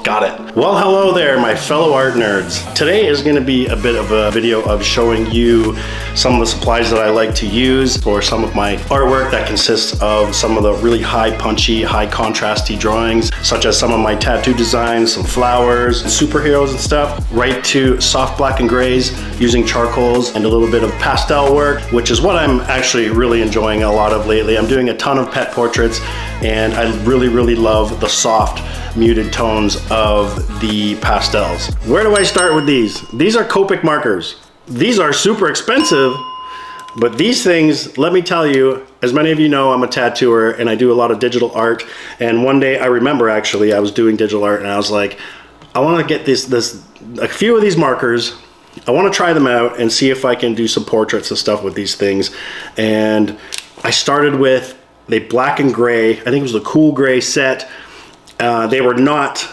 Got it. Well, hello there, my fellow art nerds. Today is going to be a bit of a video of showing you some of the supplies that I like to use for some of my artwork that consists of some of the really high punchy, high contrasty drawings, such as some of my tattoo designs, some flowers, superheroes and stuff, right to soft black and grays using charcoals and a little bit of pastel work, which is what I'm actually really enjoying a lot of lately. I'm doing a ton of pet portraits and I really love the soft muted tones of the pastels. Where do I start with these? These are Copic markers. These are super expensive, but these things, let me tell you, as many of you know, I'm a tattooer and I do a lot of digital art. And one day I remember actually I was doing digital art and I was like, I want to get a few of these markers. I want to try them out and see if I can do some portraits and stuff with these things. And I started with the black and gray. I think it was the cool gray set. They were not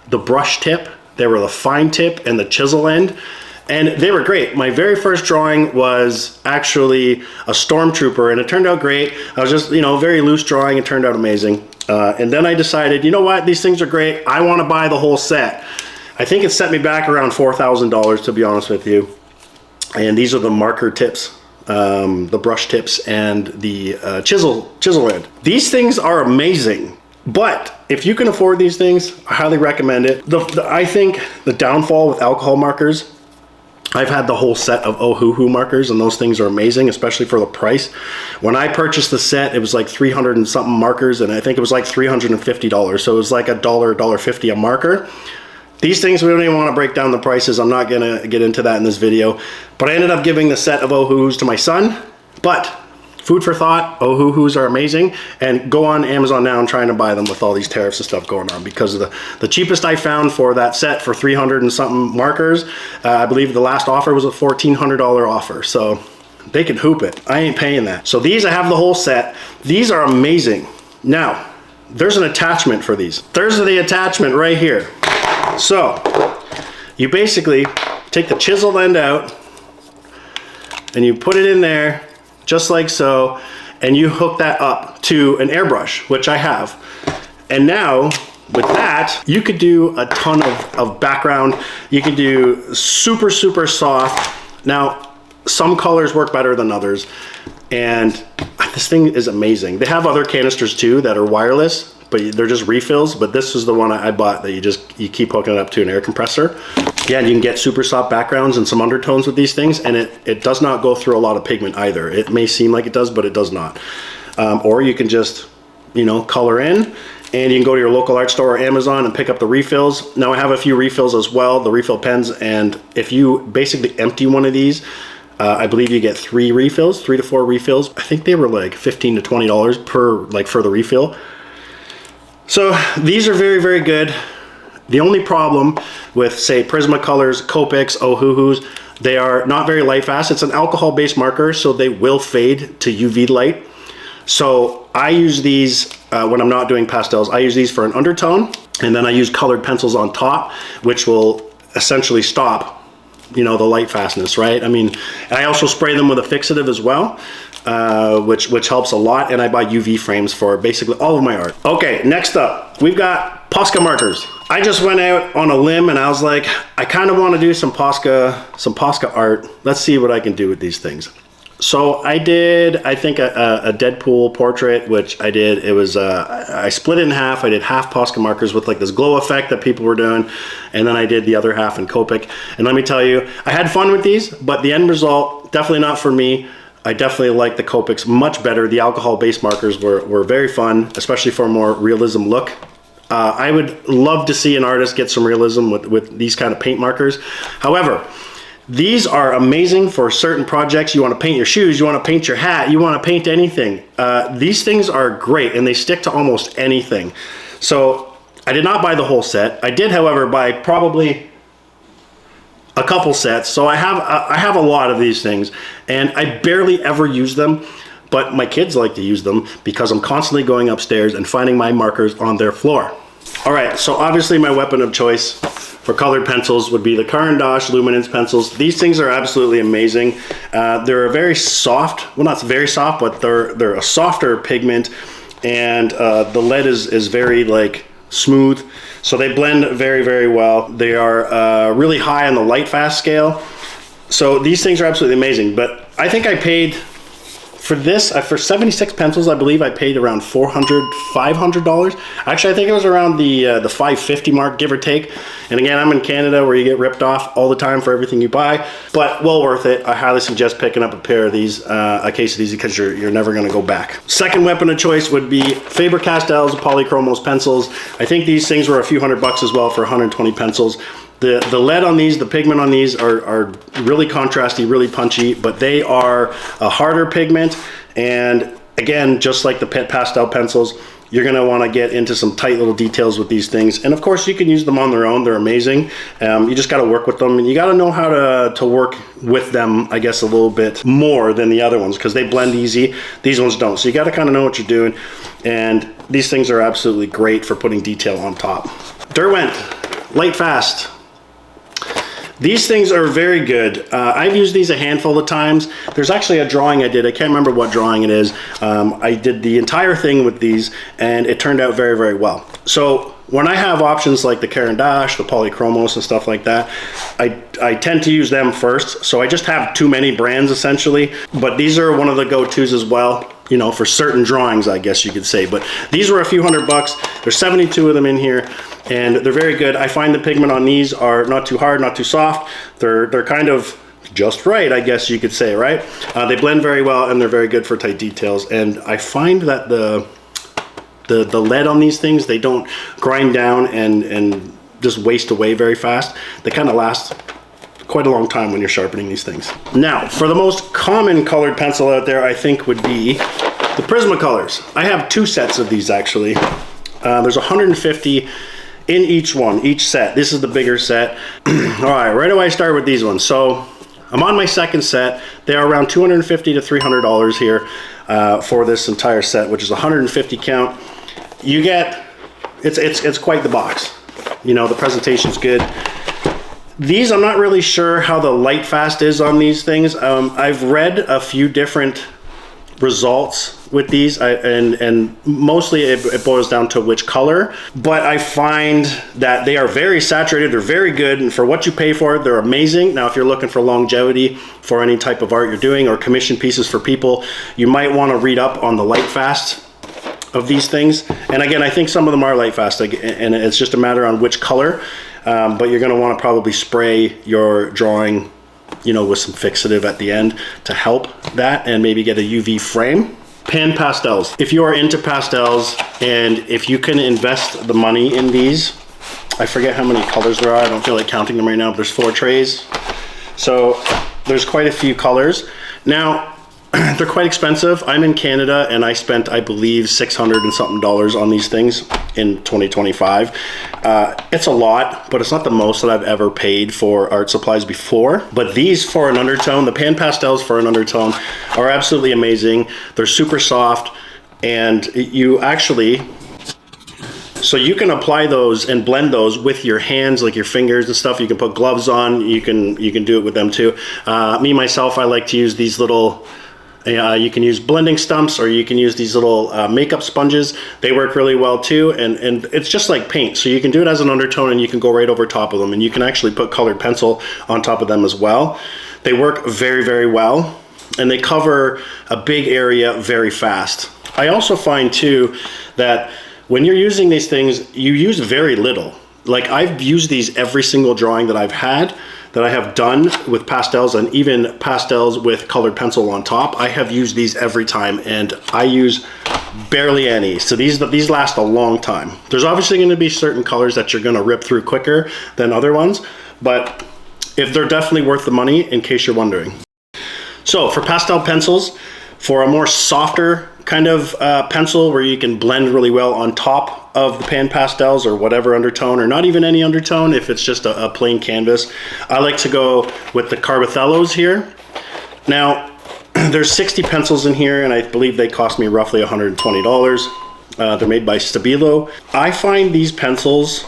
the brush tip, they were the fine tip and the chisel end, and they were great. My very first drawing was actually a stormtrooper and it turned out great. I was just, very loose drawing, it turned out amazing. And then I decided, you know what, these things are great, I want to buy the whole set. I think it set me back around $4,000 to be honest with you. And these are the marker tips, the brush tips and the chisel end. These things are amazing. But if you can afford these things, I highly recommend it. I think the downfall with alcohol markers, I've had the whole set of Ohuhu markers and those things are amazing, especially for the price. When I purchased the set, it was like 300 and something markers and I think it was like $350. So it was like $1.50 a marker. These things, we don't even want to break down the prices. I'm not gonna get into that in this video. But I ended up giving the set of Ohuhus to my son. But food for thought, Ohuhus are amazing, and go on Amazon now and trying to buy them with all these tariffs and stuff going on, because the cheapest I found for that set for 300 and something markers, I believe the last offer was a $1,400 offer, so they can hoop it. I ain't paying that. So these, I have the whole set. These are amazing. Now, there's an attachment for these. There's the attachment right here. So, you basically take the chisel end out, and you put it in there, just like so, and you hook that up to an airbrush, which I have. And now with that, you could do a ton of background. You can do super soft. Now, some colors work better than others, and this thing is amazing. They have other canisters too that are wireless, but they're just refills, but this is the one I bought that you keep hooking it up to an air compressor. Yeah, you can get super soft backgrounds and some undertones with these things, and it does not go through a lot of pigment either. It may seem like it does, but it does not. Or you can just, color in, and you can go to your local art store or Amazon and pick up the refills. Now I have a few refills as well, the refill pens, and if you basically empty one of these, I believe you get 3 to 4 refills. I think they were like $15 to $20 for the refill. So these are very good. The only problem with, say, Prismacolors, Copics, Ohuhus, they are not very light fast. It's an alcohol-based marker, so they will fade to UV light. So I use these when I'm not doing pastels. I use these for an undertone, and then I use colored pencils on top, which will essentially stop, the light fastness, right? I mean, I also spray them with a fixative as well, which helps a lot, and I buy UV frames for basically all of my art. Okay, next up, we've got Posca markers. I just went out on a limb and I was like, I kind of want to do some Posca art. Let's see what I can do with these things. So I did, I think, a Deadpool portrait, which I did. It was, I split it in half. I did half Posca markers with like this glow effect that people were doing, and then I did the other half in Copic. And let me tell you, I had fun with these, but the end result, definitely not for me. I definitely like the Copics much better. The alcohol-based markers were very fun, especially for a more realism look. I would love to see an artist get some realism with these kind of paint markers. However, these are amazing for certain projects. You want to paint your shoes, you want to paint your hat, you want to paint anything. These things are great and they stick to almost anything. So I did not buy the whole set. I did, however, buy probably a couple sets. So I have a lot of these things and I barely ever use them. But my kids like to use them because I'm constantly going upstairs and finding my markers on their floor. All right, so obviously my weapon of choice for colored pencils would be the Caran d'Ache Luminance pencils. These things are absolutely amazing. They're a very soft, well, not very soft, but they're a softer pigment, and the lead is very like smooth. So they blend very, very well. They are really high on the light fast scale. So these things are absolutely amazing. But I think I paid for this, for 76 pencils, I believe I paid around $500. Actually, I think it was around the $550 mark, give or take. And again, I'm in Canada where you get ripped off all the time for everything you buy, but well worth it. I highly suggest picking up a pair of these, a case of these, because you're never gonna go back. Second weapon of choice would be Faber-Castell's Polychromos pencils. I think these things were a few $100 as well for 120 pencils. The lead on these, the pigment on these are really contrasty, really punchy, but they are a harder pigment. And again, just like the pastel pencils, you're gonna wanna get into some tight little details with these things. And of course, you can use them on their own, they're amazing. You just gotta work with them, and you gotta know how to work with them, I guess, a little bit more than the other ones, because they blend easy. These ones don't. So you gotta kinda know what you're doing. And these things are absolutely great for putting detail on top. Derwent, light fast. These things are very good. I've used these a handful of times. There's actually a drawing I did. I can't remember what drawing it is. I did the entire thing with these, and it turned out very, very well. So when I have options like the Caran d'Ache, the Polychromos and stuff like that, I tend to use them first. So I just have too many brands essentially, but these are one of the go-tos as well, you know, for certain drawings, I guess you could say. But these were a few $100. There's 72 of them in here, and they're very good. I find the pigment on these are not too hard, not too soft. They're kind of just right, I guess you could say, right? They blend very well, and they're very good for tight details. And I find that the lead on these things, they don't grind down and just waste away very fast. They kind of last quite a long time when you're sharpening these things. Now, for the most common colored pencil out there, I think would be the Prismacolors. I have two sets of these actually. There's 150 in each one, each set. This is the bigger set. All right, right away I start with these ones. So I'm on my second set. They are around $250 to $300 here for this entire set, which is 150 count. You get, it's quite the box. You know, the presentation's good. These, I'm not really sure how the light fast is on these things. I've read a few different results with these, and mostly it boils down to which color, but I find that they are very saturated. They're very good, and for what you pay for it, they're amazing. Now, if you're looking for longevity for any type of art you're doing, or commission pieces for people, you might want to read up on the light fast of these things. And again, I think some of them are light fast, and it's just a matter on which color, but you're going to want to probably spray your drawing, you know, with some fixative at the end to help that, and maybe get a UV frame. Pan pastels. If you are into pastels, and if you can invest the money in these, I forget how many colors there are. I don't feel like counting them right now, but there's 4 trays. So there's quite a few colors. Now, they're quite expensive. I'm in Canada, and I spent, I believe, $600 and something on these things in 2025. It's a lot, but it's not the most that I've ever paid for art supplies before. But these for an undertone, the pan pastels for an undertone, are absolutely amazing. They're super soft, and you actually, so you can apply those and blend those with your hands, like your fingers and stuff. You can put gloves on. You can do it with them too. Me myself, I like to use these little. You can use blending stumps, or you can use these little makeup sponges. They work really well too, and it's just like paint. So you can do it as an undertone, and you can go right over top of them, and you can actually put colored pencil on top of them as well. They work very, very well, and they cover a big area very fast. I also find too that when you're using these things, you use very little. Like, I've used these every single drawing that I've had, that I have done with pastels, and even pastels with colored pencil on top. I have used these every time, and I use barely any. So these last a long time. There's obviously going to be certain colors that you're going to rip through quicker than other ones, but if they're definitely worth the money, in case you're wondering. So for pastel pencils, for a more softer kind of pencil where you can blend really well on top of the pan pastels, or whatever undertone, or not even any undertone, if it's just a plain canvas, I like to go with the Carbothellos here. Now, there's 60 pencils in here, and I believe they cost me roughly $120. They're made by Stabilo. I find these pencils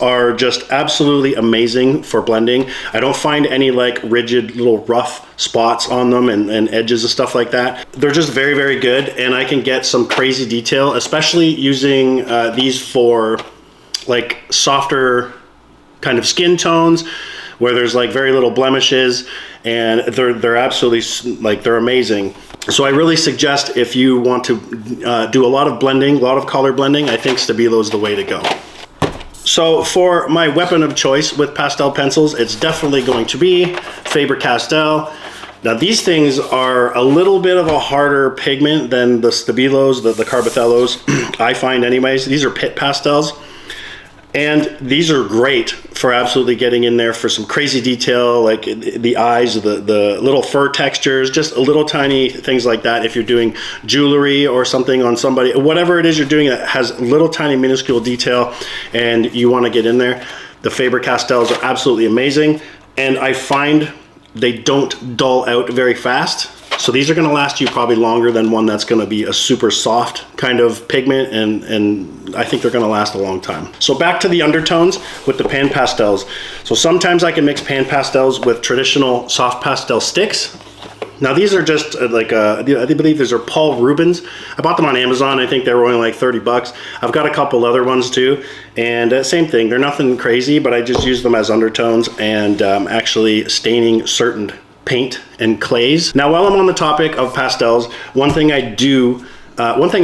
are just absolutely amazing for blending. I don't find any like rigid little rough spots on them and edges and stuff like that. They're just very, very good, and I can get some crazy detail, especially using these for like softer kind of skin tones where there's like very little blemishes, and they're absolutely, like, they're amazing. So I really suggest, if you want to do a lot of blending, a lot of color blending, I think Stabilo is the way to go. So for my weapon of choice with pastel pencils, it's definitely going to be Faber-Castell. Now these things are a little bit of a harder pigment than the Stabilos, the Carbothellos, I find anyways. These are pit pastels. And these are great for absolutely getting in there for some crazy detail, like the eyes, the little fur textures, just little tiny things like that. If you're doing jewelry or something on somebody, whatever it is you're doing that has little tiny minuscule detail and you want to get in there, the Faber-Castells are absolutely amazing. And I find they don't dull out very fast. So these are going to last you probably longer than one that's going to be a super soft kind of pigment, and I think they're going to last a long time. So back to the undertones with the pan pastels. So sometimes I can mix pan pastels with traditional soft pastel sticks. Now these are just like, I believe these are Paul Rubens. I bought them on Amazon. I think they were only like 30 bucks. I've got a couple other ones too. And same thing, they're nothing crazy, but I just use them as undertones and actually staining certain paint and clays. Now, while I'm on the topic of pastels, one thing I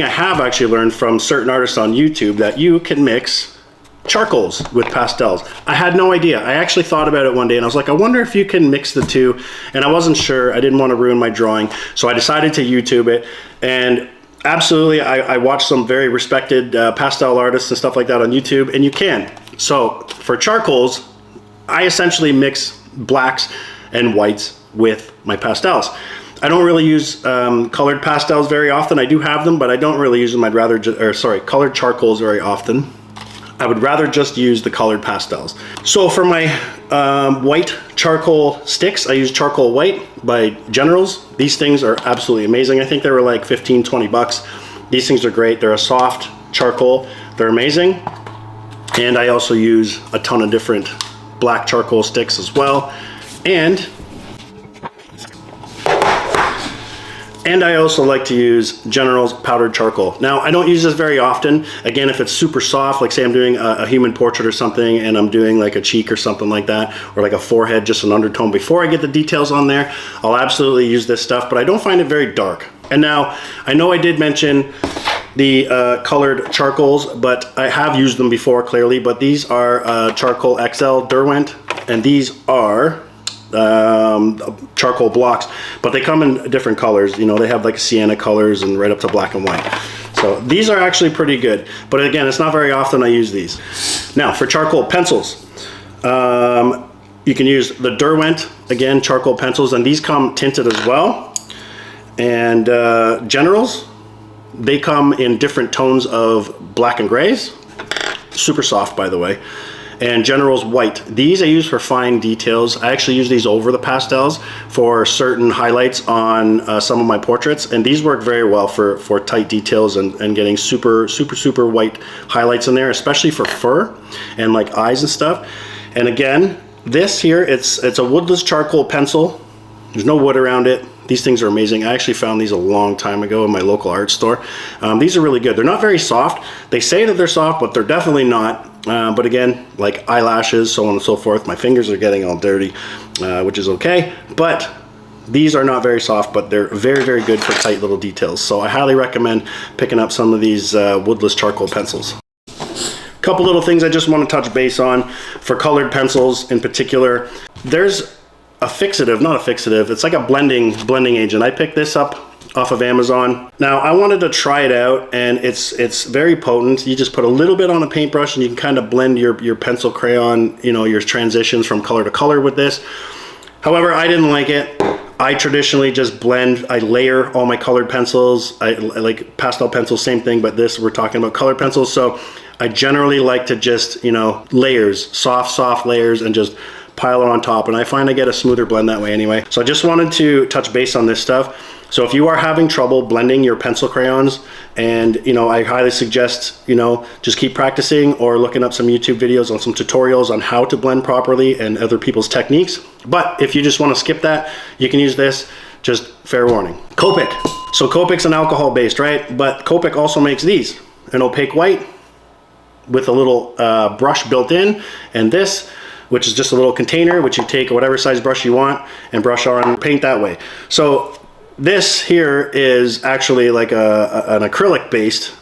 have actually learned from certain artists on YouTube, that you can mix charcoals with pastels. I had no idea. I actually thought about it one day and I was like, I wonder if you can mix the two, and I wasn't sure. I didn't want to ruin my drawing, so I decided to YouTube it. And absolutely, I watched some very respected pastel artists and stuff like that on YouTube, and you can. So for charcoals, I essentially mix blacks and whites with my pastels. I don't really use colored pastels very often. I do have them, but I don't really use them. I'd rather, colored charcoals very often. I would rather just use the colored pastels. So for my white charcoal sticks, I use charcoal white by DrewDrawz. These things are absolutely amazing. I think they were like 15, 20 bucks. These things are great. They're a soft charcoal. They're amazing. And I also use a ton of different black charcoal sticks as well. And I also like to use DrewDrawz powdered charcoal. Now, I don't use this very often. Again, if it's super soft, like say I'm doing a human portrait or something, and I'm doing like a cheek or something like that, or like a forehead, just an undertone before I get the details on there, I'll absolutely use this stuff, but I don't find it very dark. And now, I know I did mention the colored charcoals, but I have used them before, clearly, but these are Charcoal XL Derwent, and these are charcoal blocks, but they come in different colors. You know, they have like sienna colors and right up to black and white. So these are actually pretty good, but again, it's not very often I use these. Now for charcoal pencils, you can use the Derwent, again, charcoal pencils, and these come tinted as well. And DrewDrawz, they come in different tones of black and grays, super soft by the way. And DrewDrawz white. These I use for fine details. I actually use these over the pastels for certain highlights on some of my portraits, and these work very well for tight details and getting super white highlights in there, especially for fur and like eyes and stuff. And again, this here, it's a woodless charcoal pencil. There's no wood around it. These things are amazing. I actually found these a long time ago in my local art store. These are really good. They're not very soft. They say that they're soft, but they're definitely not. But again, like eyelashes, so on and so forth. My fingers are getting all dirty, which is okay. But these are not very soft, but they're very good for tight little details. So I highly recommend picking up some of these woodless charcoal pencils. Couple little things I just want to touch base on for colored pencils in particular. There's a fixative, not a fixative, it's like a blending agent. I picked this up off of Amazon. Now I wanted to try it out, and it's very potent. You just put a little bit on a paintbrush and you can kind of blend your pencil crayon, you know, your transitions from color to color with this. However, I didn't like it. I traditionally just blend, I layer all my colored pencils. I like pastel pencils, same thing, but this, we're talking about colored pencils. So I generally like to just, you know, layers, soft layers, and just pile it on top, and I find I get a smoother blend that way anyway. So I just wanted to touch base on this stuff. So if you are having trouble blending your pencil crayons, and you know, I highly suggest, you know, just keep practicing or looking up some YouTube videos on some tutorials on how to blend properly and other people's techniques. But if you just want to skip that, you can use this. Just fair warning. Copic. So Copic's an alcohol based, right? But Copic also makes these, an opaque white, with a little brush built in, and this, which is just a little container, which you take whatever size brush you want and brush on paint that way. So this here is actually like an acrylic based,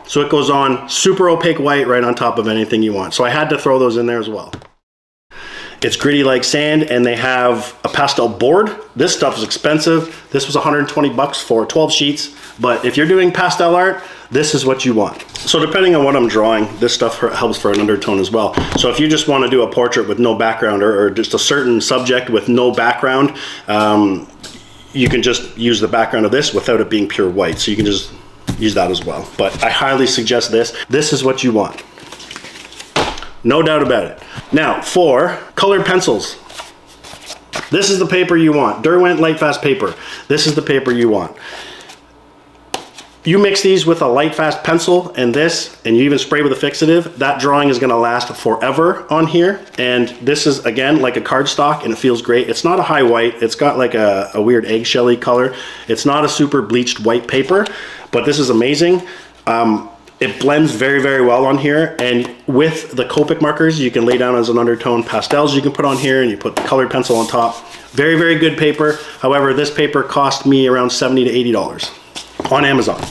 so it goes on super opaque white right on top of anything you want. So I had to throw those in there as well. It's gritty like sand, and they have a pastel board. This stuff is expensive. This was 120 bucks for 12 sheets, but if you're doing pastel art, this is what you want. So depending on what I'm drawing, this stuff helps for an undertone as well. So if you just want to do a portrait with no background, or just a certain subject with no background, you can just use the background of this without it being pure white. So you can just use that as well. But I highly suggest this. This is what you want. No doubt about it. Now, for colored pencils, this is the paper you want. Derwent Lightfast paper. This is the paper you want. You mix these with a Lightfast pencil and this, and you even spray with a fixative, that drawing is gonna last forever on here. And this is, again, like a cardstock, and it feels great. It's not a high white. It's got like a weird eggshelly color. It's not a super bleached white paper, but this is amazing. It blends very, very well on here, and with the Copic markers, you can lay down as an undertone pastels you can put on here, and you put the colored pencil on top. Very, very good paper. However, this paper cost me around $70 to $80 on Amazon.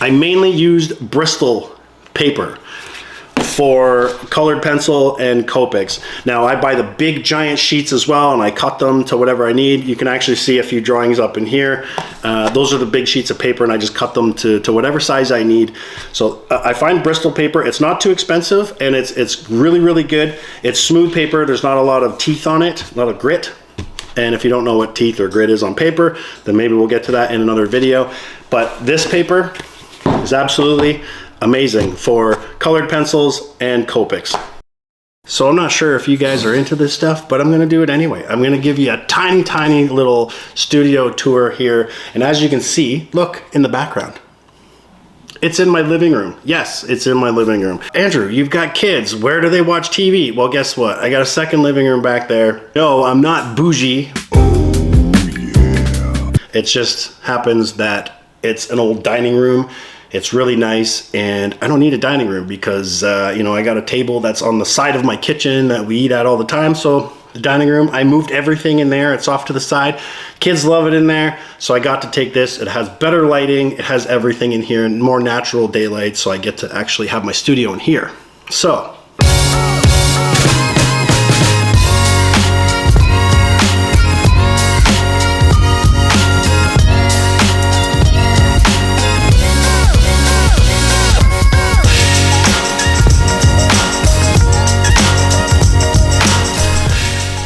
I mainly used Bristol paper for colored pencil and Copics. Now I buy the big giant sheets as well, and I cut them to whatever I need. You can actually see a few drawings up in here. Those are the big sheets of paper, and I just cut them to whatever size I need. So I find Bristol paper, it's not too expensive, and it's really, really good. It's smooth paper. There's not a lot of teeth on it, a lot of grit. And if you don't know what teeth or grit is on paper, then maybe we'll get to that in another video. But this paper is absolutely amazing for colored pencils and Copics. So I'm not sure if you guys are into this stuff, but I'm gonna do it anyway. I'm gonna give you a tiny, tiny little studio tour here. And as you can see, look in the background. It's in my living room. Yes, it's in my living room. Andrew, you've got kids. Where do they watch TV? Well, guess what? I got a second living room back there. No, I'm not bougie. Oh, yeah. It just happens that it's an old dining room. It's really nice, and I don't need a dining room because, you know, I got a table that's on the side of my kitchen that we eat at all the time. So the dining room, I moved everything in there. It's off to the side. Kids love it in there. So I got to take this. It has better lighting. It has everything in here and more natural daylight. So I get to actually have my studio in here. So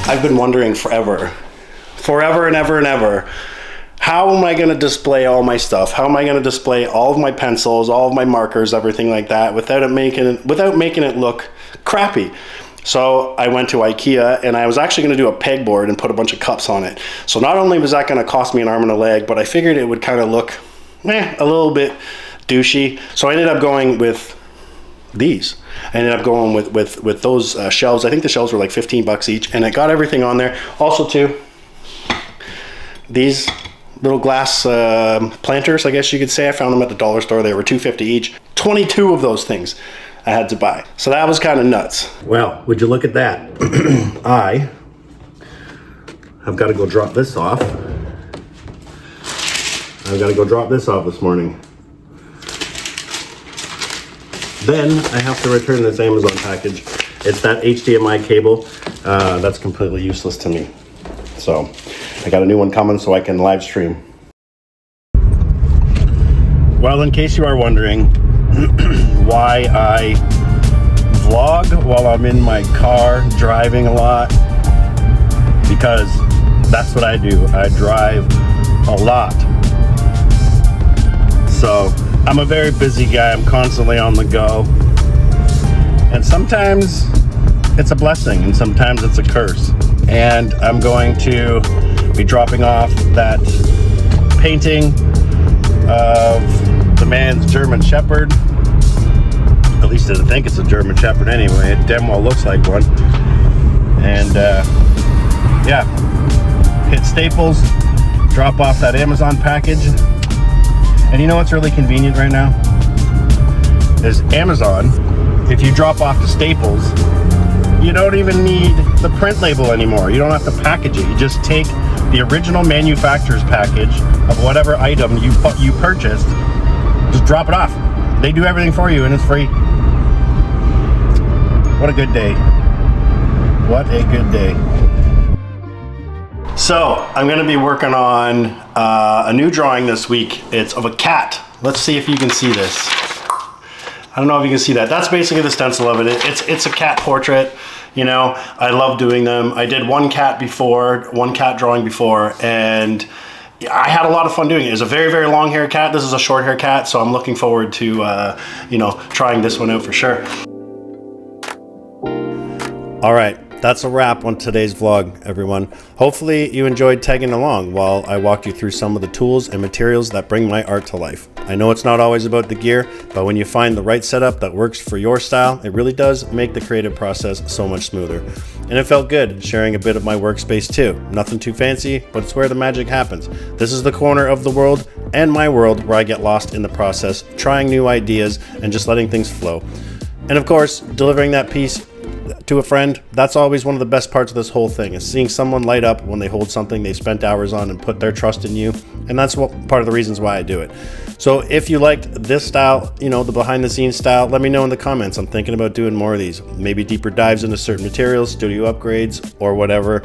I've been wondering forever and ever, how am I going to display all my stuff? How am I going to display all of my pencils, all of my markers, everything like that without making it look crappy? So I went to IKEA, and I was actually going to do a pegboard and put a bunch of cups on it. So not only was that going to cost me an arm and a leg, but I figured it would kind of look a little bit douchey. So I ended up going with these. I ended up going with those shelves. I think the shelves were like 15 bucks each, and it got everything on there. Also too, these little glass planters, I guess you could say. I found them at the dollar store. They were $2.50 each. 22 of those things I had to buy. So that was kind of nuts. Well, would you look at that? I have got to go drop this off. I've got to go drop this off this morning. Then I have to return this Amazon package. It's that HDMI cable that's completely useless to me. So I got a new one coming so I can live stream. Well, in case you are wondering why I vlog while I'm in my car driving a lot, because that's what I do. I drive a lot. So I'm a very busy guy. I'm constantly on the go. And sometimes it's a blessing and sometimes it's a curse. And I'm going to be dropping off that painting of the man's German Shepherd. At least I think it's a German Shepherd anyway. It damn well looks like one. And yeah, hit Staples, drop off that Amazon package. And you know what's really convenient right now? Is Amazon if you drop off to Staples, you don't even need the print label anymore. You don't have to package it. You just take the original manufacturer's package of whatever item you purchased, just drop it off. They do everything for you and it's free. What a good day. What a good day. So I'm gonna be working on a new drawing this week. It's of a cat. Let's see if you can see this. I don't know if you can see that. That's basically the stencil of it. It's a cat portrait. You know, I love doing them. I did one cat drawing before, and I had a lot of fun doing it. It's a very, very long hair cat. This is a short hair cat, so I'm looking forward to, you know, trying this one out for sure. All right, that's a wrap on today's vlog, everyone. Hopefully you enjoyed tagging along while I walked you through some of the tools and materials that bring my art to life. I know it's not always about the gear, but when you find the right setup that works for your style, it really does make the creative process so much smoother. And it felt good sharing a bit of my workspace too. Nothing too fancy, but it's where the magic happens. This is the corner of the world and my world where I get lost in the process, trying new ideas and just letting things flow. And of course, delivering that piece to a friend, that's always one of the best parts of this whole thing, is seeing someone light up when they hold something they spent hours on and put their trust in you. And that's part of the reasons why I do it. So if you liked this style, you know, the behind the scenes style, let me know in the comments. I'm thinking about doing more of these, maybe deeper dives into certain materials, studio upgrades, or whatever.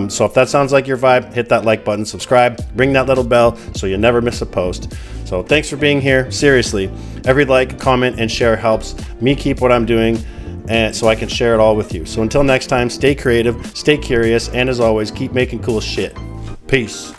So if that sounds like your vibe, hit that like button, subscribe, ring that little bell so you never miss a post. So thanks for being here. Seriously, every like, comment, and share helps me keep what I'm doing, and so I can share it all with you. So until next time, stay creative, stay curious, and as always, keep making cool shit. Peace.